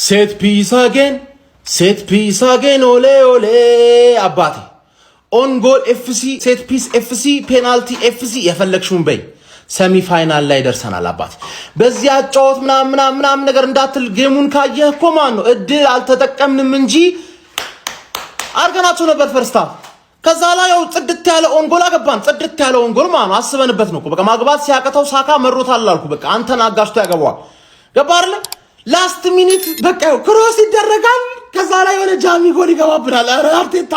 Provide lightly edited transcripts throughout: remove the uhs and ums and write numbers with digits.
Set piece again, ole ole አባቴ ኦን ጎል ኤፍሲ ሴት ፒስ ኤፍሲ ፔናልቲ ኤፍሲ የፈለግሽውን በይ ሰሚ ፋይናል ላይ ደርሰናል አባቴ በዚህ አጫወት ምናምን ነገር እንዳትል ጌሙን ካየህ እኮ ማን ነው እድል አልተጠቀምንም እንጂ አርገናቸው ነበር ፈርስታ ከዛ ላይ ያው ጽድት ያለ ኦን ጎል አገባን ጽድት ያለ ኦን ጎል ማን አስበንበት ነው በቃ ማግባት ሲያቀተው ሳካ መሮታል አልኩ በቃ አንተን አጋሽቶ ያገባዋል ገባ አይደል ላስት ሚኒት በቃ ክሮስ ይደረጋል ከዛ ላይ ወደ ጃሚ ጎል ይገባብናል አረ አርቴታ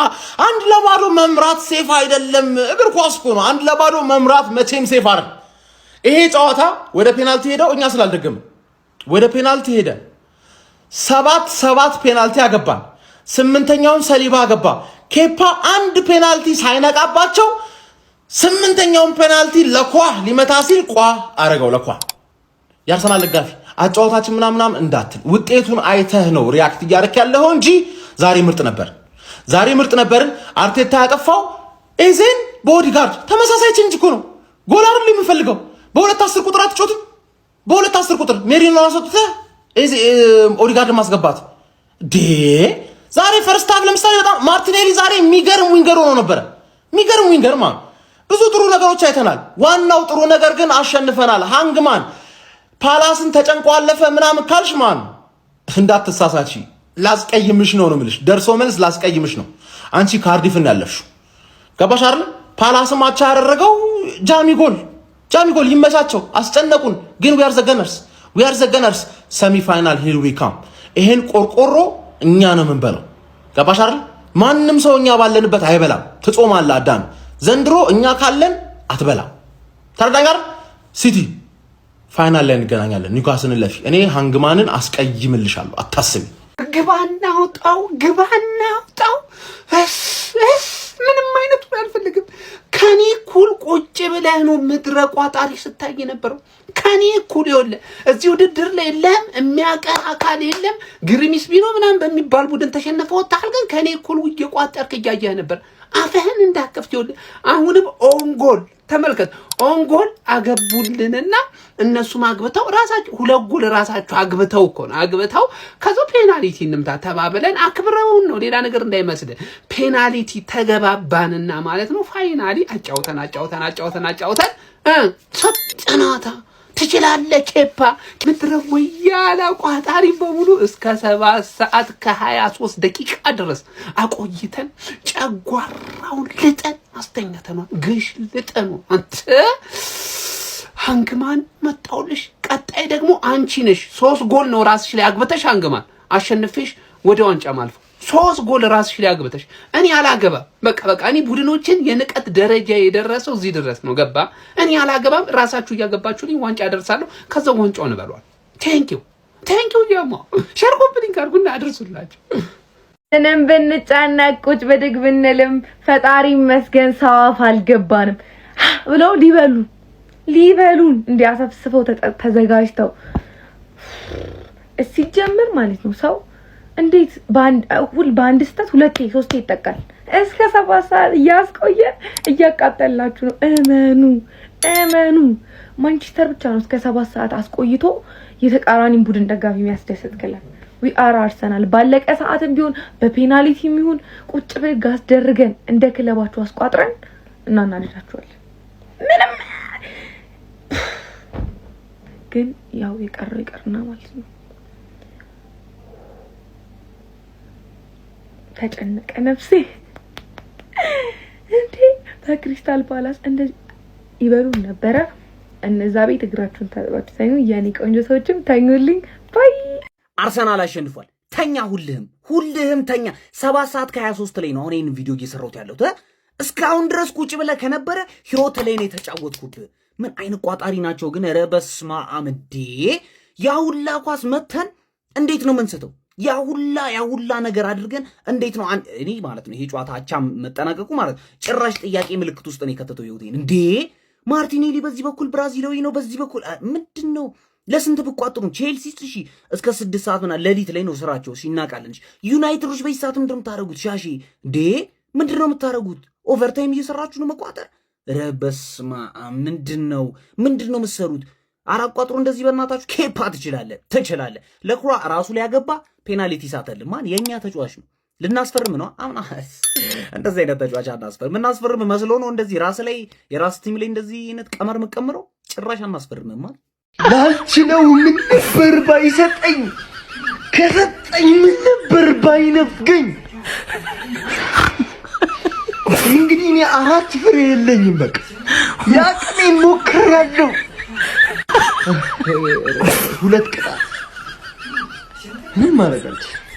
አንድ ለባዶ መምራት ሴፍ አይደለም እግር ኳስ እኮ ነው አንድ ለባዶ መምራት መቼም ሴፍ አይደል ይሄ ጨዋታ ወደ ፔናልቲ ሄደው እኛ ስላልደገም ወደ ፔናልቲ ሄደ 7 ፔናልቲ አገባን 8ኛውን ሰሊባ አገባ ኬፓ አንድ ፔናልቲ ሳይነቃባቸው 8ኛውን ፔናልቲ ለኳ ሊመታ ሲል ቋ አረጋው ለኳ ያርሰናል ደጋፊ አጫዋታችን ምናምን እንዳትል ውጤቱን አይተህ ነው ሪአክት ያደርክ ያለው እንጂ ዛሬ ምርጥ ነበር አርቴታ ያጠፋው ኤዜን ቦዲጋርድ ተመሳሳይ ቼንጅ እኮ ነው ጎል አይደል የሚፈልገው በ2-10 ቁጥር አትጮት በ2-10 ቁጥር ሜሪኖ አሰጥተ ኤዜ ኦዲጋርድ ማስገባት ዛሬ ፈርስት ሃፍ ለምሳሌ በጣም ማርቲኔሊ ዛሬ የሚገርም ዊንገር ሆኖ ነበር የሚገርም ዊንገር ማን ብዙ ጥሩ ነገሮች አይተናል ዋናው ጥሩ ነገር ግን አሸንፈናል ሃንግማን ፓላስን ተጨንቆ አለፈ ምናምን ካልሽ ማን እንዳትሳሳቺ ላስቀይምሽ ነው ምልሽ ደርሶ መልስ ላስቀይምሽ ነው አንቺ ካርዲፍን ያለፍሽው ገባሽ አይደል ፓላስም አቻ ያደረገው ጃሚ ጎል ይመቻቸው አስጨነቁን ግን we are the gunners ሰሚ ፋይናል here we come ይሄን ቆርቆሮ እኛ ነው የምንበላው ገባሽ አይደል ማንንም ሰው እኛ ባለንበት አይበላም ትጾማለህ አዳም ዘንድሮ እኛ ካለን አትበላም ተረዳጋር ሲቲ ፋይናል ላይ እንገናኛለን ኒውካስልን ለፊ እኔ ሃንግማንን አስቀይምልሻለሁ አታስቢ ግባና አውጣው ምንም አይነት አልፈልግም ከኔ ኩል ቁጭ ብለህ ነው ምድረ ቋጣሪ ስታይ ነበር ከኔ ኩል ይወለ እዚህ ውድድር ላይ የለም የሚያቀር አካል የለም ግሪሚስ ቢኖ ምናምን በሚባል ቡድን ተሸነፈው ወጣል ግን ከኔ ኩል እየቋጠርክ እያየህ ነበር አፈህን እንዳከፍት ይወለ አሁንም ኦንጎል ተመልከት ኦንጎል አገቡልንና እነሱ ማግበታው ራሳቸው ሁለት ጎል ራሳቸው አግበታው እኮ ነው አግበታው ከዛ ፔናልቲ እንምታ ተባብለን አክብረውን ነው ሌላ ነገር እንዳይመስል ፔናልቲ ተገባባንና ማለት ነው ፋይናሊ አጫውተን ሰጥናታ ትችላለህ ኬፓ ምትረው ያላ ቋጣሪ በሙሉ እስከ 7 ሰዓት ከ23 ደቂቃ ድረስ አቆይተን ጨጓራውን ልጠን አስተኛተናል ግሽ ልጠኑ አንተ ሃንግማን መጣውልሽ ቀጣይ ደግሞ አንቺ ነሽ 3 ጎል ነው ራስሽ ላይ አግበተሽ ሃንግማን አሸንፈሽ ወደ ዋንጫ ማልፈ 3 ጎል ራስሽ ላይ አግበተሽ እኔ አላገባ በቃ እኔ ቡድኖችን የንቀት ደረጃ የደረሰው እዚህ ድረስ ነው ገባ እኔ አላገባም ራሳችሁ ያገባችሁልኝ ዋንጫ ያደርሳለሁ ከዛ ዋንጫው እንበሏል ቴንክ ዩ ያማ ሸርቆብልኝ ካርጉና አድርሱላችሁ እነም በንጫና ቁጭ በድግ ብንልም ፈጣሪ መስገን ሰዋፍ አልገባንም ብለው ሊበሉን እንዲያሰፍስፈው ተዘጋጅተው እሲ ጀምር ማለት ነው ሰው እንዴት ባንድ ስታት 2-3 ይጠቃል እስከ 7 ሰዓት ያስቆየ እያቃጠላችሁ ነው እመኑ ማንቸስተር ብቻ ነው እስከ 7 ሰዓት አስቆይቶ የተቃራኒን ቡድን ደጋፊ የሚያስደስት ክለብ we are Arsenal ባለቀ ሰዓትም ቢሆን በፔናልቲም ይሁን ቁጭ በጋስ ደርገን እንደ ክለባችሁ አስቋጥረን እናናደዳችኋለን ምንም ግን ያው ይቀርና ማለት ነው ተጨነቀ ነፍሴ እንዴ በክሪስታል ፓላስ እንደዚህ ይበሉ ነበር እነዛ ቤት እግራችሁን ታጥባችሁ ያኔ ቆንጆ ሰዎችም ተኙልኝ ባይ አርሰናል አሸንፏል ተኛ ሁልህም ተኛ 7 ሰዓት ከ23 ላይ ነው አሁን ይሄን ቪዲዮ እየሰራሁት ያለሁት እስካሁን ድረስ ቁጭ ብለህ ከነበረ ህይወት ላይ ነው የተጫወትኩት ምን አይነት ቋጣሪ ናቸው ግን ኧረ በስመ አብ እንዴ ያውላ ኳስ መተን እንዴት ነው መንሰተው ያውላ ነገር አድርገን እንዴት ነው እኔ ማለት ነው ይሄ ጨዋታ አቻ መጠናቀቁ ማለት ጭራሽ ጥያቄ ምልክት ውስጥ ነው ከተተው ይውቴን እንዴ ማርቲኔሊ በዚህ በኩል ብራዚላዊ ነው በዚህ በኩል ምንድነው ለስንት ብቋጥሩ ቼልሲ እሺ እስከ 6 ሰዓት እና ሌሊት ላይ ነው ስራቸው ሲናቃለን ዩናይትዶች በዚህ ሰዓት ምንድነው የምታረጉት ሻሺ እንዴ ምንድነው የምታረጉት ኦቨርታይም እየሰራችሁ ነው መቋጠር ረበስማ ምንድነው የምትሰሩት አራቋጥሩ እንደዚህ በእናታችሁ ኬፓ ትችላለ ለክሯ ራሱ ላይ ያገባ ፔናልቲ ሳተል ማን የኛ ተጫዋች ነው ልናስፈርም ነው አሁን እንደዚህ አይነት ተጫዋች አናስፈርም እናስፈርም መስሎ ነው እንደዚህ ራስ ላይ የራስ ቲም ላይ እንደዚህ አይነት ቀመር መቀመረው ጭራሽ አናስፈርምም ማለት ላልችለው ምን ነበር ባይሰጠኝ ከሰጠኝ ምን ነበር ባይነፍገኝ እንግዲህ እኔ 4 ፍሬ የለኝም በቃ ያቅሜን ሞክሬያለሁ 2 ቅጣት ምን ማለት ነው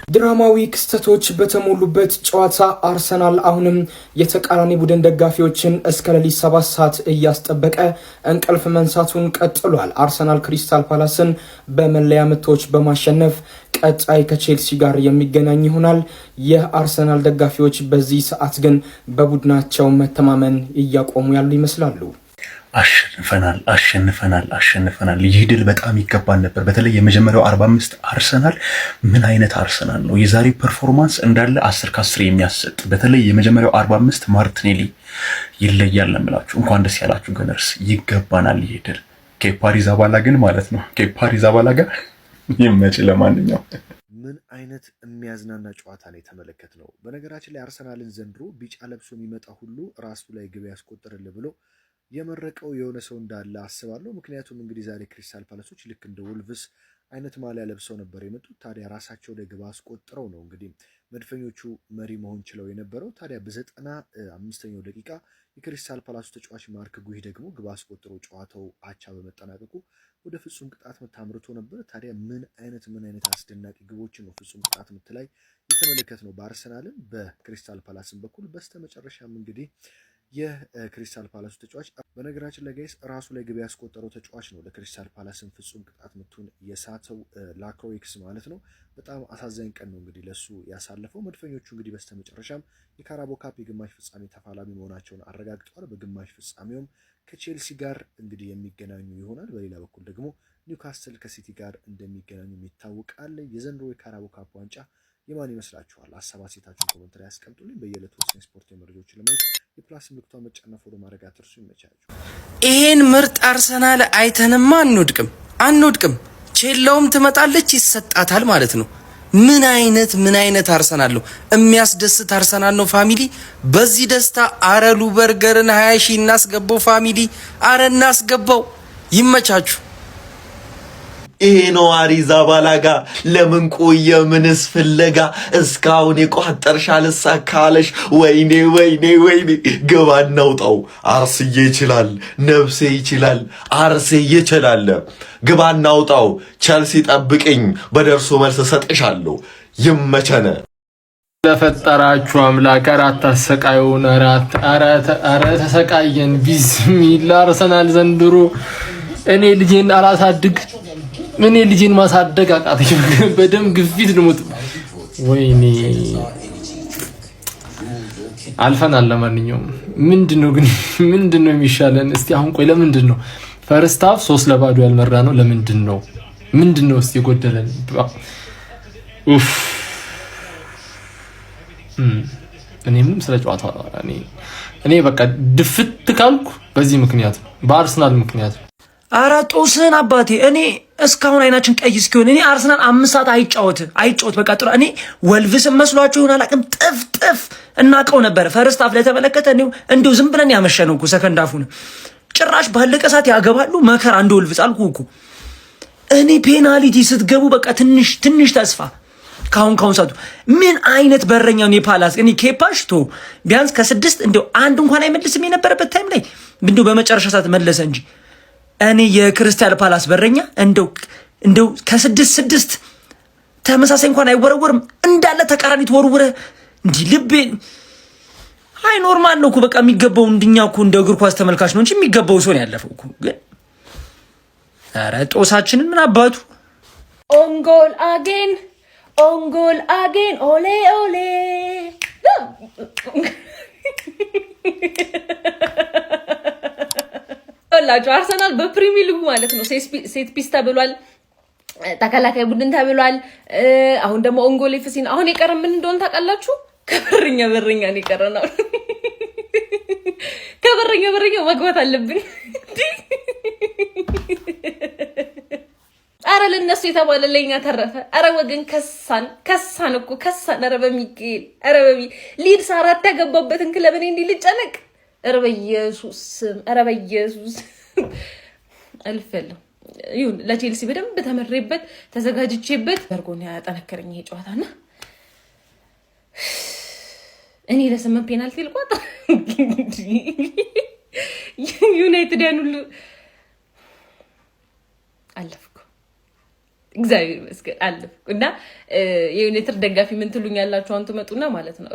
ድራማዊ ክስተቶች በተሞሉበት ጨዋታ አርሰናል አሁንም የተቃራኒ ቡድን ደጋፊዎችን እስከ ሌሊት 7 ሰዓት እያስጠበቀ እንቅልፍ መንሳቱን ቀጥሏል። አርሰናል ክሪስታል ፓላስን በመለያ ምቶች በማሸነፍ ቀጣይ ከቼልሲ ጋር የሚገናኝ ይሆናል። የአርሰናል ደጋፊዎች በዚህ ሰዓት ግን በቡድናቸው መተማመን እያቆሙ ያሉ ይመስላሉ። አሸንፈናል። ይህ ድል በጣም ይገባን ነበር። በተለይ የመጀመሪያው 45 አርሰናል ምን አይነት አርሰናል ነው! የዛሬ ፐርፎርማንስ እንዳለ 10 ከ10 የሚያሰጥ በተለይ የመጀመሪያው 45 ማርቲኔሊ ይለያል ለምላችሁ። እንኳን ደስ ያላችሁ ገነርስ፣ ይገባናል ይህ ድል። ኬፓ አሪዛባላጋ ማለት ነው። ኬፓ አሪዛባላጋ ይመች። ለማንኛውም ምን አይነት የሚያዝናና ጨዋታ ነው የተመለከትነው። በነገራችን ላይ አርሰናልን ዘንድሮ ቢጫ ለብሶ የሚመጣ ሁሉ ራሱ ላይ ግብ ያስቆጥርል ብሎ የመረቀው የሆነ ሰው እንዳለ አስባለሁ። ምክንያቱም እንግዲህ ዛሬ ክሪስታል ፓላሶች ልክ እንደ ወልቭስ አይነት ማሊያ ለብሰው ነበር የመጡት። ታዲያ ራሳቸው ላይ ግብ አስቆጥረው ነው እንግዲህ መድፈኞቹ መሪ መሆን ችለው የነበረው። ታዲያ በ95ኛው ደቂቃ የክሪስታል ፓላሱ ተጫዋች ማርክ ጉሂ ደግሞ ግብ አስቆጥሮ ጨዋታው አቻ በመጠናቀቁ ወደ ፍጹም ቅጣት ምት አምርቶ ነበር። ታዲያ ምን አይነት አስደናቂ ግቦችን ነው ፍጹም ቅጣት ምት ላይ የተመለከትነው በአርሰናልም በክሪስታል ፓላስም በኩል። በስተመጨረሻም እንግዲህ የክሪስታል ፓላሱ ተጫዋች በነገራችን ላይ ጋይስ ራሱ ላይ ግብ ያስቆጠረው ተጫዋች ነው ለክሪስታል ፓላስን ፍጹም ቅጣት ምቱን የሳተው ላክሮይክስ ማለት ነው። በጣም አሳዛኝ ቀን ነው እንግዲህ ለሱ ያሳለፈው። መድፈኞቹ እንግዲህ በስተመጨረሻም የካራቦ ካፕ የግማሽ ፍጻሜ ተፋላሚ መሆናቸውን አረጋግጠዋል። በግማሽ ፍጻሜውም ከቼልሲ ጋር እንግዲህ የሚገናኙ ይሆናል። በሌላ በኩል ደግሞ ኒውካስትል ከሲቲ ጋር እንደሚገናኙ ይታወቃል። የዘንድሮ የካራቦ ካፕ ዋንጫ የማን ይመስላችኋል? ሀሳብ አስተያየታችሁን ኮሜንት ላይ ያስቀምጡልኝ። በየዕለቱ ወሳኝ ስፖርታዊ መረጃዎችን ለማየት የፕላስ ምልክቷን መጫን ፎሎ ማድረግ አትርሱ። ይመቻችሁ። ይሄን ምርጥ አርሰናል አይተንማ አንወድቅም። ቼላውም ትመጣለች ይሰጣታል ማለት ነው። ምን አይነት አርሰናል ነው! የሚያስደስት አርሰናል ነው ፋሚሊ። በዚህ ደስታ አረሉ በርገርን 20 ሺህ እናስገባው ፋሚሊ። አረ እናስገባው። ይመቻችሁ። ይሄ ነው አሪዛባላጋ። ለምን ቆየ ምንስ ፍለጋ እስካሁን የቋጠርሽ አልሳካለሽ። ወይኔ ግባ እናውጣው። አርስዬ ይችላል፣ ነፍሴ ይችላል፣ አርሴ ይችላል። ግባ እናውጣው። ቸልሲ ጠብቅኝ፣ በደርሶ መልስ ሰጥሻለሁ። ይመቸነ ለፈጠራችሁ አምላክ አራት አሰቃዩን አረ ተሰቃየን። ቢስሚላ አርሰናል ዘንድሮ እኔ ልጄን ማሳደግ አቃተኝ። በደም ግፊት ልሞት። ወይኔ አልፈናል። ለማንኛውም ምንድነው የሚሻለን? እስቲ አሁን ቆይ ለምንድን ነው ፈርስት ሃፍ 3-0 ያልመራ ነው? ምንድነው እስቲ የጎደለን? እኔም ስለ ጨዋታ እኔ በቃ ድፍት ካልኩ በዚህ ምክንያት ነው፣ በአርሰናል ምክንያት ነው። አረ ጦስን አባቴ። እኔ እስካሁን አይናችን ቀይ እስኪሆን እኔ አርሰናል 5 ሰዓት አይጫወት በቃ ጥሩ። እኔ ወልቭስ መስሏችሁ ይሆናል አላውቅም። ጥፍ እናቀው ነበር። ፈርስት ሃፍ ለተመለከተ እንደው ዝም ብለን ያመሸነው እኮ ሰከንድ ሃፉን ጭራሽ ባለቀ ሰዓት ያገባሉ። መከራ እንደ ወልቭስ አልኩ እኮ እኔ። ፔናልቲ ስትገቡ በቃ ትንሽ ተስፋ ካሁን ሰዓቱ ምን አይነት በረኛው ኔፓላስ እኔ ኬፓሽቶ ቢያንስ ከ6 እንደው አንድ እንኳን አይመልስም የነበረበት ታይም ላይ እንደው በመጨረሻ ሰዓት መለሰ እንጂ እኔ የክሪስታል ፓላስ በረኛ እንደው ከ6 ተመሳሳይ እንኳን አይወረወርም እንዳለ ተቃራኒ ተወርውረ እንዲ ልቤ አይ ኖርማል ነው እኮ በቃ የሚገባው እንድኛ እኮ እንደ እግር ኳስ ተመልካች ነው እንጂ የሚገባው ሰው ነው ያለፈው እኮ። ግን ኧረ ጦሳችንን ምን አባቱ ኦንጎል አጌን ኦሌ ወላጆ አርሰናል በፕሪሚየር ሊግ ማለት ነው ሴት ፒስ ተብሏል፣ ተከላካይ ቡድን ተብሏል። አሁን ደግሞ ኦንጎል ኤፍሲ ነው። አሁን የቀረ ምን እንደሆነ ታውቃላችሁ? ከበረኛ ነው የቀረነው። ከበረኛ መግባት አለብን። አረ ለነሱ የተባለ ለኛ ተረፈ። አረ ወገን ከሳን እኮ ከሳን። አረ በሚካኤል አረ ሊድስ 4 ያገባበትን ክለብ እኔ እንዲህ ልጨነቅ? አረ በኢየሱስ አረ በኢየሱስ አልፈለም። ይሁን ለቼልሲ በደንብ ተመሬበት ተዘጋጅቼበት በርጎን ያጠነከረኝ ይሄ ጨዋታና እኔ ለስምንት ፔናልቲ ልቋጥ ዩናይትድ ያኑሉ አለፍኩ። እግዚአብሔር ይመስገን አለፍኩ። እና የዩናይትድ ደጋፊ ምን ትሉኛላችሁ? አሁን ትመጡና ማለት ነው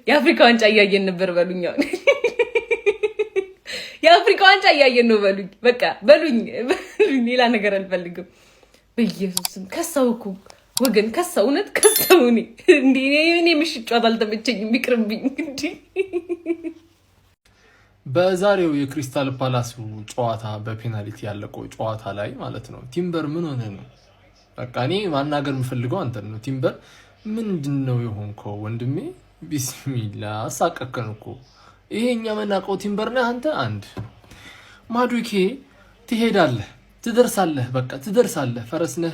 የአፍሪካ ዋንጫ እያየን ነበር በሉኝ። የአፍሪካ ዋንጫ እያየን ነው በሉኝ። በቃ በሉኝ፣ ሌላ ነገር አልፈልግም። በኢየሱስም ከሰውኩ ወገን ከሰው እውነት ከሰው እኔ ምሽት ጨዋታ አልተመቸኝም፣ ይቅርብኝ። እንዴ በዛሬው የክሪስታል ፓላስ ጨዋታ በፔናልቲ ያለቀው ጨዋታ ላይ ማለት ነው ቲምበር ምን ሆነ ነው? በቃ እኔ ማናገር የምፈልገው አንተ ነው። ቲምበር ምንድነው የሆንከው ወንድሜ? ቢስሚላ አሳቀከን እኮ። ይሄኛ መናቀው ቲምበር ነህ አንተ። አንድ ማዱኬ ትሄዳለህ፣ ትደርሳለህ፣ በቃ ትደርሳለህ፣ ፈረስ ነህ፣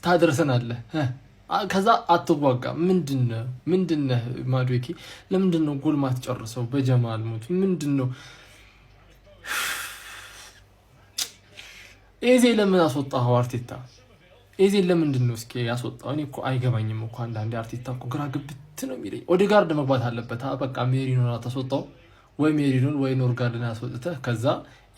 ታደርሰናለህ። ከዛ አትዋጋ። ምንድነህ ማዱኬ? ለምንድነው ጎል ማትጨርሰው? በጀማል ሞት ምንድነው? ኤዜ ለምን አስወጣው? አርቴታ ኤዜ ለምንድነው እስኪ ያስወጣው? እኔ እኮ አይገባኝም እኮ አንዳንዴ አርቴታ እኮ ግራ ግብት ነው የሚለኝ። ኦዴጋርድ መግባት አለበት። በቃ ሜሪኖን አታስወጣው ወይ ሜሪኖን ወይ ኖርጋርድን አስወጥተህ ከዛ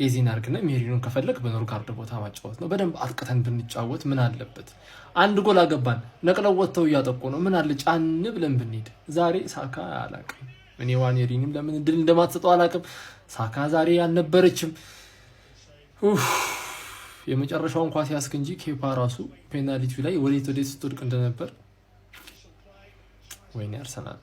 ኤዚን አርግና ሜሪኖን ከፈለክ በኖርጋርድ ቦታ ማጫወት ነው። በደንብ አጥቅተን ብንጫወት ምን አለበት? አንድ ጎል አገባን፣ ነቅለው ወጥተው እያጠቁ ነው። ምን አለ ጫን ብለን ብንሄድ። ዛሬ ሳካ አላቅም እኔ ዋኔሪንም ለምን ድል እንደማትሰጠው አላቅም። ሳካ ዛሬ ያልነበረችም የመጨረሻውን ኳስ ያስክ እንጂ ኬፓ ራሱ ፔናልቲው ላይ ወዴት ስትወድቅ እንደነበር ወይኔ አርሰናል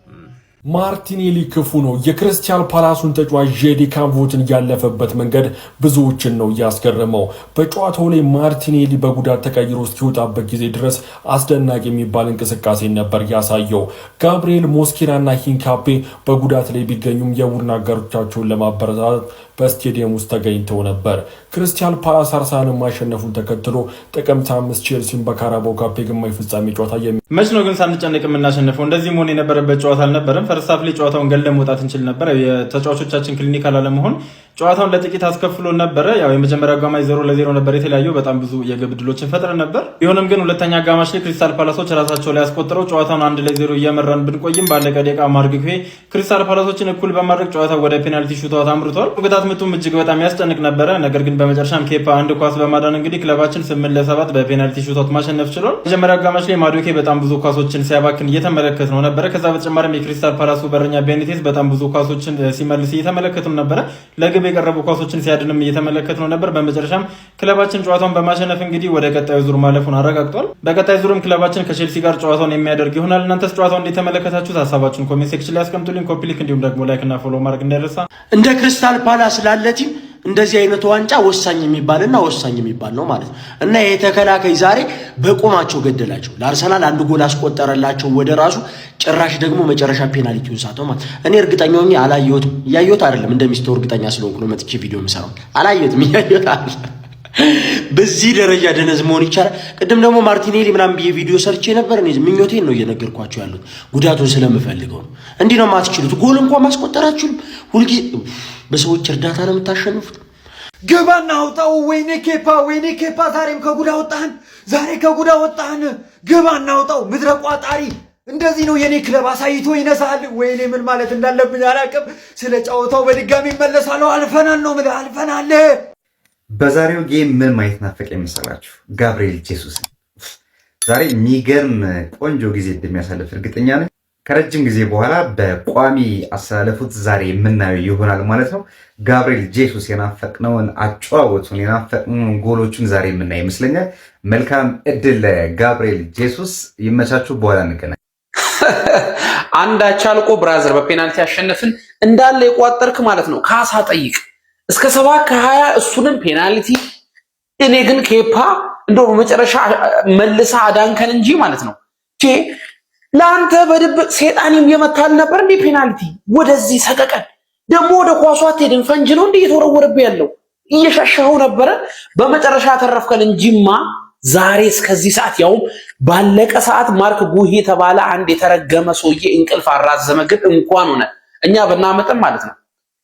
ማርቲኔሊ ክፉ ነው። የክሪስታል ፓላሱን ተጫዋች ጄዲ ካምቮትን ያለፈበት መንገድ ብዙዎችን ነው ያስገረመው። በጨዋታው ላይ ማርቲኔሊ በጉዳት ተቀይሮ እስኪወጣበት ጊዜ ድረስ አስደናቂ የሚባል እንቅስቃሴ ነበር ያሳየው። ጋብሪኤል ሞስኬራና ሂንካፔ በጉዳት ላይ ቢገኙም የቡድን አጋሮቻቸውን ለማበረታታት በስቴዲየም ውስጥ ተገኝተው ነበር። ክሪስታል ፓላስ አርሰናልን ማሸነፉን ተከትሎ ጥቅምት 5 ቼልሲን በካራባኦ ካፕ የግማሽ ፍጻሜ ጨዋታ መች ነው ግን ሳንጨነቅ የምናሸንፈው? እንደዚህ መሆን የነበረበት ጨዋታ አልነበረም። ፈርስት ሃፍ ላይ ጨዋታውን ገለን መውጣት እንችል ነበር። የተጫዋቾቻችን ክሊኒካል አለመሆን ጨዋታውን ለጥቂት አስከፍሎ ነበረ። ያው የመጀመሪያው አጋማሽ 0-0 ነበር የተለያየው። በጣም ብዙ የግብ ዕድሎችን ፈጥረን ነበር። ቢሆንም ግን ሁለተኛ አጋማሽ ላይ ክሪስታል ፓላሶች ራሳቸው ላይ ያስቆጥረው ጨዋታውን 1-0 እየመራን ብንቆይም ባለቀ ደቂቃ ማርግፌ ክሪስታል ፓላሶችን እኩል በማድረግ ጨዋታው ወደ ፔናልቲ ሹታውት አምርቷል። ቅጣት ምቱም እጅግ በጣም ያስጨንቅ ነበረ። ነገር ግን በመጨረሻም ኬፓ አንድ ኳስ በማዳን እንግዲህ ክለባችን 8-7 በፔናልቲ ሹታውት ማሸነፍ ችሏል። መጀመሪያው አጋማሽ ላይ ማዱኬ በጣም ብዙ ኳሶችን ሲያባክን እየተመለከት ነው ነበረ። ከዛ በተጨማሪም የክሪስታል ፓላሱ በረኛ ቤኒቴስ በጣም ብዙ ኳሶችን ሲመልስ እየተመለከት ነው ነበረ። ለግብ የቀረቡ ኳሶችን ሲያድንም እየተመለከት ነው ነበር። በመጨረሻም ክለባችን ጨዋታውን በማሸነፍ እንግዲህ ወደ ቀጣዩ ዙር ማለፉን አረጋግጧል። በቀጣይ ዙርም ክለባችን ከቼልሲ ጋር ጨዋታውን የሚያደርግ ይሆናል። እናንተስ ጨዋታውን እንዴት ተመለከታችሁት? ሀሳባችሁን ኮሜንት ሴክሽን ላይ አስቀምጡልኝ። ኮፒ ሊንክ እንዲሁም ደግሞ ላይክ እና ፎሎ ማድረግ እንዳይረሳ። እንደ ክሪስታል ፓላስ ላለ ቲም እንደዚህ አይነቱ ዋንጫ ወሳኝ የሚባል ነው ማለት ነው። እና የተከላካይ ዛሬ በቁማቸው ገደላቸው። ለአርሰናል አንድ ጎል አስቆጠረላቸው ወደ ራሱ። ጭራሽ ደግሞ መጨረሻ ፔናልቲውን ሳተው ማለት እኔ እርግጠኛ ሆኜ አላየሁትም። እያየሁት አይደለም እንደሚስተው እርግጠኛ ስለሆንኩ ነው መጥቼ ቪዲዮ የምሰራው። አላየሁትም፣ እያየሁት አይደለም። በዚህ ደረጃ ደነዝ መሆን ይቻላል? ቅድም ደግሞ ማርቲኔሊ ምናምን ብዬ ቪዲዮ ሰርቼ ነበር። እኔ ምኞቴን ነው እየነገርኳቸው ያሉት፣ ጉዳቱን ስለምፈልገው ነው። እንዲህ ነው የማትችሉት፣ ጎል እንኳን ማስቆጠር አትችሉም። ሁልጊዜ በሰዎች እርዳታ ነው የምታሸንፉት። ግባና አውጣው። ወይኔ ኬፓ ዛሬም ከጉዳ ወጣህን። ግባና አውጣው። ምድረ ቋጣሪ እንደዚህ ነው የኔ ክለብ አሳይቶ ይነሳል። ወይኔ ምን ማለት እንዳለብኝ አላውቅም። ስለ ጨዋታው በድጋሚ መለሳለሁ። አልፈናል ነው የምልህ፣ አልፈናል። በዛሬው ጌም ምን ማየት ናፈቀ መሰላችሁ? ጋብሪኤል ጄሱስ ዛሬ የሚገርም ቆንጆ ጊዜ እንደሚያሳልፍ እርግጠኛ ነኝ። ከረጅም ጊዜ በኋላ በቋሚ አስተላለፉት ዛሬ የምናየው ይሆናል ማለት ነው። ጋብሪኤል ጄሱስ የናፈቅነውን አጨዋወቱን የናፈቅነውን ጎሎቹን ዛሬ የምናይ ይመስለኛል። መልካም እድል ለጋብሪኤል ጄሱስ፣ ይመቻችሁ። በኋላ እንገናኝ። አንድ አቻ አልቆ ብራዘር በፔናልቲ ያሸነፍን እንዳለ የቋጠርክ ማለት ነው። ካሳ ጠይቅ እስከ 7 ከ20 እሱንም ፔናልቲ። እኔ ግን ኬፓ እንደው መጨረሻ መልሳ አዳንከን እንጂ ማለት ነው። ለአንተ በድብቅ ሴጣኒም የመታል ነበር እንዴ ፔናልቲ? ወደዚህ ሰቀቀን ደግሞ ወደ ኳሷ አትሄድም። ፈንጅ ነው እንዴ የተወረወረብህ ያለው? እየሻሻው ነበረ። በመጨረሻ ተረፍከን እንጂማ ዛሬ እስከዚህ ሰዓት ያው ባለቀ ሰዓት ማርክ ጉሂ የተባለ አንድ የተረገመ ሰውዬ እንቅልፍ አራዘመ። ግን እንኳን ሆነ እኛ በእናመጣም ማለት ነው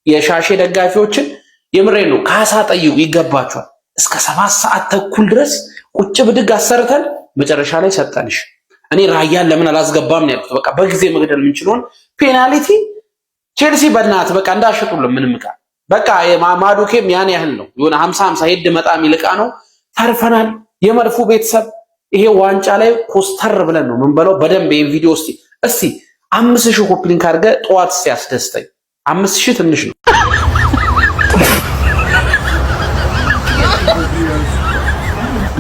የሻሼ ደጋፊዎችን የምሬ ነው ካሳ ጠይቁ ይገባቸዋል። እስከ 7 ሰዓት ተኩል ድረስ ቁጭ ብድግ አሰርተን መጨረሻ ላይ ሰጠንሽ። እኔ ራያን ለምን አላስገባም ነው ያልኩት። በቃ በጊዜ መግደል የምንችለውን ፔናልቲ ቼልሲ በእናት በቃ እንዳሸጡልን ምንም ቃል በቃ ማዱኬም ያን ያህል ነው የሆነ 50 ሄድ መጣ የሚልቃ ነው። ተርፈናል። የመድፉ ቤተሰብ ይሄ ዋንጫ ላይ ኮስተር ብለን ነው ምን በለው በደንብ ይሄን ቪዲዮ እስቲ 5000 ኮፒ ሊንክ አድርገ ጠዋት ሲያስደስተኝ 5000 ትንሽ ነው።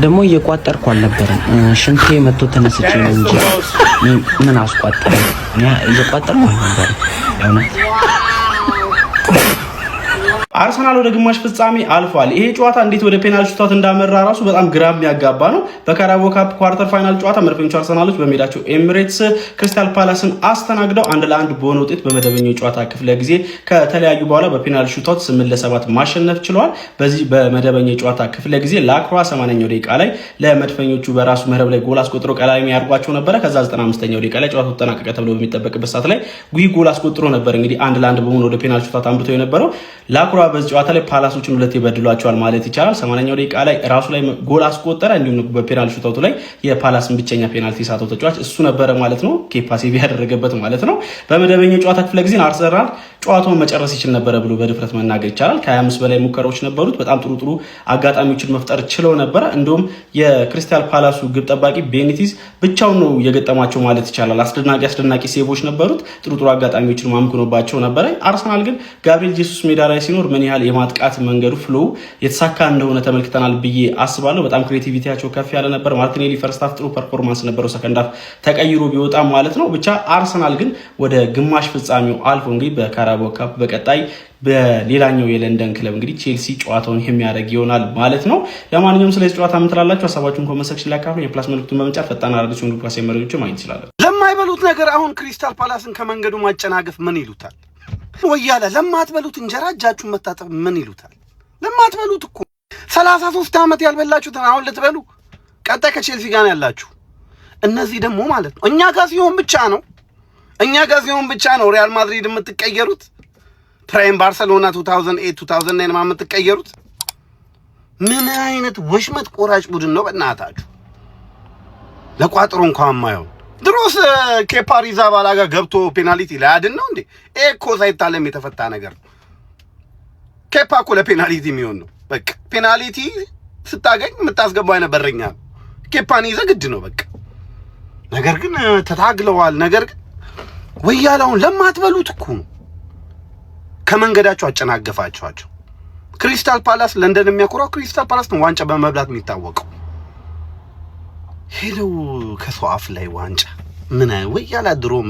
ደግሞ እየቋጠርኩ አልነበረም ሽንቴ መጥቶ ተነስቼ ነው እንጂ ምን አስቋጠረኝ? እየቋጠርኩ አልነበረም። አርሰናል ወደ ግማሽ ፍጻሜ አልፏል። ይሄ ጨዋታ እንዴት ወደ ፔናልቲ ሹት እንዳመራ ራሱ በጣም ግራ የሚያጋባ ነው። በካራቦ ካፕ ኳርተር ፋይናል ጨዋታ መድፈኞቹ አርሰናሎች በሜዳቸው ኤሚሬትስ ክሪስታል ፓላስን አስተናግደው 1-1 በሆነ ውጤት በመደበኛው ጨዋታ ክፍለ ጊዜ ከተለያዩ በኋላ በፔናልቲ ሹት 8-7 ማሸነፍ ችለዋል። በዚህ በመደበኛው ጨዋታ ክፍለ ጊዜ ላክሯ 80ኛው ደቂቃ ላይ ለመድፈኞቹ በራሱ መረብ ላይ ጎል አስቆጥሮ ቀላሚ ያርጓቸው ነበር። ከዛ 95ኛው ደቂቃ ላይ ጨዋታው ተጠናቀቀ ተብሎ በሚጠበቅበት ሰዓት ላይ ጉይ ጎል አስቆጥሮ ነበር። እንግዲህ 1-1 በሆነ ወደ ፔናልቲ ሹት አምርቶ የነበረው ላክሯ በዚህ ጨዋታ ላይ ፓላሶችን ሁለት ይበድሏቸዋል ማለት ይቻላል። 80ኛው ደቂቃ ላይ ራሱ ላይ ጎል አስቆጠረ። እንዲሁም በፔናልቲ ሹታውቱ ላይ የፓላስን ብቸኛ ፔናልቲ ሳተው ተጫዋች እሱ ነበረ ማለት ነው። ኬፓ ሴቪ ያደረገበት ማለት ነው። በመደበኛው ጨዋታ ክፍለ ጊዜ አርሰናል ጨዋታውን መጨረስ ይችል ነበረ ብሎ በድፍረት መናገር ይቻላል። ከ25 በላይ ሙከራዎች ነበሩት። በጣም ጥሩ አጋጣሚዎችን መፍጠር ችለው ነበረ። እንደውም የክሪስታል ፓላሱ ግብ ጠባቂ ቤኒቲዝ ብቻውን ነው የገጠማቸው ማለት ይቻላል። አስደናቂ ሴቮች ነበሩት። ጥሩ አጋጣሚዎችን ማምክኖባቸው ነበረ። አርሰናል ግን ጋብሪኤል ጄሱስ ሜዳ ላይ ሲኖር ምን ያህል የማጥቃት መንገዱ ፍሎው የተሳካ እንደሆነ ተመልክተናል ብዬ አስባለሁ። በጣም ክሬቲቪቲያቸው ከፍ ያለ ነበር። ማርቲኔሊ ፈርስት ሃፍ ጥሩ ፐርፎርማንስ ነበረው፣ ሰከንድ ሃፍ ተቀይሮ ቢወጣም ማለት ነው። ብቻ አርሰናል ግን ወደ ግማሽ ፍጻሜው አልፎ እንግዲህ በካራባኦ ካፕ በቀጣይ በሌላኛው የለንደን ክለብ እንግዲህ ቼልሲ ጨዋታውን የሚያደርግ ይሆናል ማለት ነው። ለማንኛውም ስለዚህ ጨዋታ ምን ትላላችሁ? ሀሳባችሁን ኮሜንት ሴክሽን ላይ አካፍሉ። የፕላስ መልእክቱን በመጫን ፈጣን አዳዲስ ወንዱ ፕላስ የመረጆች ማግኘት ይችላል። ለማይበሉት ነገር አሁን ክሪስታል ፓላስን ከመንገዱ ማጨናገፍ ምን ይሉታል? ወያለ ለማትበሉት እንጀራ እጃችሁን መታጠብ ምን ይሉታል? ለማትበሉት እኮ 33 ዓመት ያልበላችሁትን አሁን ልትበሉ ቀጣይ ከቼልሲ ጋር ያላችሁ እነዚህ ደግሞ ማለት ነው እኛ ጋር ሲሆን ብቻ ነው ሪያል ማድሪድ የምትቀየሩት፣ ፕራይም ባርሰሎና 2008 2009 የምትቀየሩት። ምን አይነት ወሽመጥ ቆራጭ ቡድን ነው በእናታችሁ! ለቋጥሮ እንኳን ማየው ድሮስ ኬፓ አሪዛባላጋ ገብቶ ፔናልቲ ላያድን ነው እንዴ? እኮ ሳይታለም የተፈታ ነገር ነው። ኬፓ እኮ ለፔናልቲ የሚሆን ነው። በቃ ፔናልቲ ስታገኝ የምታስገባው አይነበረኛ ኬፓን ይዘህ ግድ ነው በቃ። ነገር ግን ተታግለዋል። ነገር ግን ወያላውን ለማትበሉት እኮ ነው ከመንገዳቸው አጨናገፋቸዋቸው። ክሪስታል ፓላስ ለንደን የሚያኮራው ክሪስታል ፓላስ ነው ዋንጫ በመብላት የሚታወቀው። ሄለው ከሰው አፍ ላይ ዋንጫ ምን ወያላ ድሮም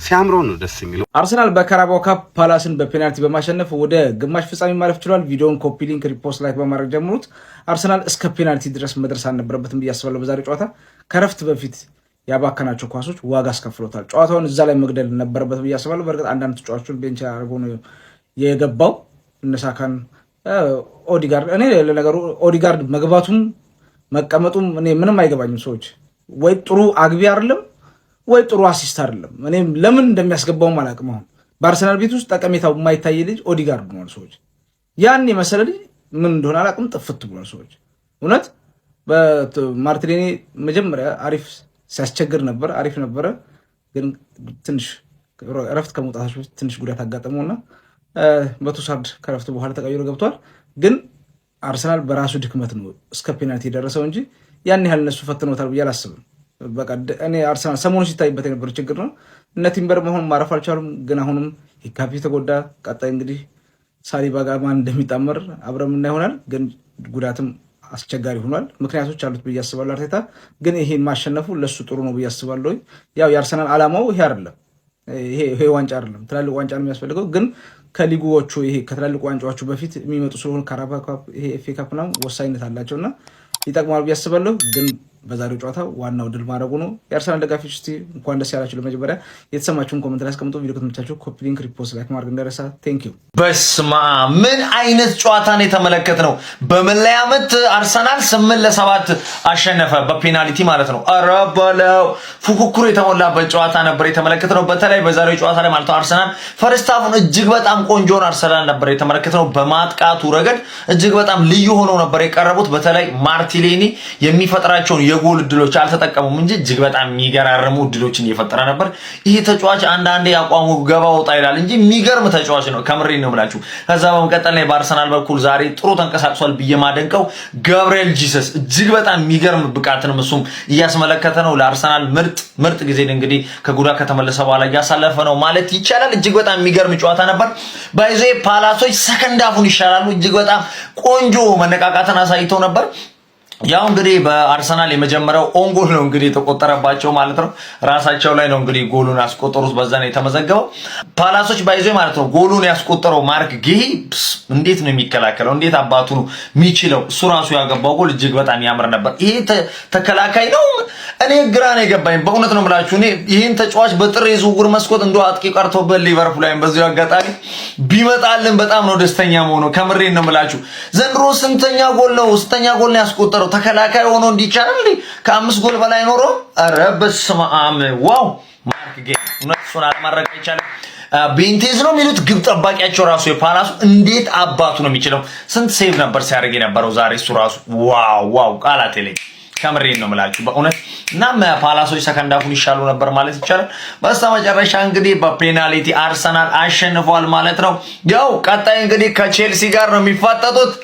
ሲያምረው ነው ደስ የሚለው። አርሰናል በካራባኦ ካፕ ፓላስን በፔናልቲ በማሸነፍ ወደ ግማሽ ፍጻሜ ማለፍ ችሏል። ቪዲዮውን ኮፒ ሊንክ፣ ሪፖስት፣ ላይክ በማድረግ ጀምሩት። አርሰናል እስከ ፔናልቲ ድረስ መድረስ አልነበረበትም ብዬ አስባለሁ። በዛሬው ጨዋታ ከረፍት በፊት ያባከናቸው ኳሶች ዋጋ አስከፍሎታል። ጨዋታውን እዛ ላይ መግደል ነበረበት ብዬ አስባለሁ። በእርግጥ አንዳንድ ተጫዋቾችን ቤንች አድርጎ ነው የገባው። እነሳካን ኦዲጋርድ፣ እኔ ለነገሩ ኦዲጋርድ መግባቱም መቀመጡም እኔ ምንም አይገባኝም። ሰዎች ወይ ጥሩ አግቢ አይደለም ወይ ጥሩ አሲስት አይደለም። እኔም ለምን እንደሚያስገባውም አላውቅም። አሁን በአርሰናል ቤት ውስጥ ጠቀሜታው የማይታይ ልጅ ኦዲጋርድ ነው። ሰዎች ያን የመሰለ ልጅ ምን እንደሆነ አላውቅም፣ ጥፍት ብሏል። ሰዎች እውነት በማርቲኔሊ መጀመሪያ አሪፍ ሲያስቸግር ነበር፣ አሪፍ ነበረ። ግን ትንሽ እረፍት ከመውጣታቸው በፊት ትንሽ ጉዳት አጋጠመውና በቱሳርድ ከረፍት በኋላ ተቀይሮ ገብቷል። ግን አርሰናል በራሱ ድክመት ነው እስከ ፔናልቲ የደረሰው እንጂ ያን ያህል እነሱ ፈትኖታል ብዬ አላስብም። በቃ እኔ አርሰናል ሰሞኑ ሲታይበት የነበረ ችግር ነው። እነ ቲምበር መሆን ማረፍ አልቻሉም። ግን አሁንም ሂካፒ ተጎዳ። ቀጣይ እንግዲህ ሳሊባ ጋር ማን እንደሚጣመር አብረን እና ይሆናል። ግን ጉዳትም አስቸጋሪ ሆኗል። ምክንያቶች አሉት ብዬ አስባለሁ። አርቴታ ግን ይሄን ማሸነፉ ለሱ ጥሩ ነው ብዬ አስባለሁ። ያው የአርሰናል ዓላማው ይሄ አይደለም፣ ይሄ ዋንጫ አይደለም፣ ትላልቅ ዋንጫ ነው የሚያስፈልገው። ግን ከሊጉዎቹ ይሄ ከትላልቅ ዋንጫዎቹ በፊት የሚመጡ ስለሆኑ ካራባኦ ካፕ፣ ይሄ ኤፍኤ ካፕ ነው ወሳኝነት አላቸውና ይጠቅማል ብዬ አስባለሁ። ግን በዛሬው ጨዋታ ዋናው ድል ማድረጉ ነው። የአርሰናል ደጋፊዎች እስቲ እንኳን ደስ ያላችሁ። ለመጀመሪያ የተሰማችሁን ኮሜንት ላይ አስቀምጡ። ቪዲዮ ከተመቻችሁ ኮፒ ሊንክ፣ ሪፖስት፣ ላይክ ማድረግ እንዳይረሳ። ቴንክ ዩ። በስማ ምን አይነት ጨዋታ ነው የተመለከትነው? በመለያ ምት አርሰናል 8-7 አሸነፈ በፔናልቲ ማለት ነው። ኧረ በለው ፉክክሩ የተሞላበት ጨዋታ ነበር የተመለከትነው። በተለይ በዛሬው ጨዋታ ላይ ማለት ነው አርሰናል ፈርስት ሃፉን እጅግ በጣም ቆንጆን አርሰናል ነበር የተመለከትነው። በማጥቃቱ ረገድ እጅግ በጣም ልዩ ሆነው ነበር የቀረቡት። በተለይ ማርቲኔሊ የሚፈጥራቸውን የጎል እድሎች አልተጠቀሙም እንጂ እጅግ በጣም የሚገራርሙ እድሎችን እየፈጠረ ነበር። ይሄ ተጫዋች አንዳንዴ ያቋሙ ገባ ወጣ ይላል እንጂ የሚገርም ተጫዋች ነው። ከምሬ ነው ብላችሁ። ከዛ በመቀጠል ላይ በአርሰናል በኩል ዛሬ ጥሩ ተንቀሳቅሷል ብዬ ማደንቀው ገብርኤል ጂሰስ እጅግ በጣም የሚገርም ብቃትንም እሱም እያስመለከተ ነው። ለአርሰናል ምርጥ ጊዜ እንግዲህ ከጉዳት ከተመለሰ በኋላ እያሳለፈ ነው ማለት ይቻላል። እጅግ በጣም የሚገርም ጨዋታ ነበር። ባይዞ ፓላሶች ሰከንድ ሃፉን ይሻላሉ። እጅግ በጣም ቆንጆ መነቃቃትን አሳይተው ነበር። ያው እንግዲህ በአርሰናል የመጀመሪያው ኦን ጎል ነው እንግዲህ የተቆጠረባቸው ማለት ነው። ራሳቸው ላይ ነው እንግዲህ ጎሉን ያስቆጠሩት፣ በዛ ነው የተመዘገበው። ፓላሶች ባይዞ ማለት ነው ጎሉን ያስቆጠረው ማርክ ጌሂ እንዴት ነው የሚከላከለው? እንዴት አባቱ ነው የሚችለው? እሱ ራሱ ያገባው ጎል እጅግ በጣም ያምር ነበር። ይሄ ተከላካይ ነው። እኔ ግራ ነው የገባኝ በእውነት ነው የምላችሁ። እኔ ይሄን ተጫዋች በጥር የዝውውር መስኮት እንደው አጥቂ ቀርቶበት ሊቨርፑል ላይ በዚሁ አጋጣሚ ቢመጣልን በጣም ነው ደስተኛ መሆነው። ከምሬን ነው የምላችሁ። ዘንድሮ ስንተኛ ጎል ነው ያስቆጠረው? ተከላካይ ሆኖ እንዲቻል እንዴ ከ5 ጎል በላይ ኖሮ? ኧረ በስመ አብ ዋው! ማርክ ጌሂ እውነት እሱን አለማድረግ አይቻልም። ቤንቴዝ ነው የሚሉት ግብ ጠባቂያቸው ራሱ የፓላሱ እንዴት አባቱ ነው የሚችለው? ስንት ሴቭ ነበር ሲያደርግ የነበረው ዛሬ እሱ ራሱ ዋው! ቃላት የለኝም። ከምሬን ነው የምላችሁ በእውነት። እናም ፓላሶች ሰከንድ ሃፉን ይሻሉ ነበር ማለት ይቻላል። በስተመጨረሻ እንግዲህ በፔናልቲ አርሰናል አሸንፏል ማለት ነው። ያው ቀጣይ እንግዲህ ከቼልሲ ጋር ነው የሚፋጠጡት።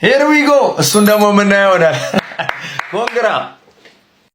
ሄር ዊ ጎ እሱን ደግሞ የምናየው ይሆናል። ኮንግራ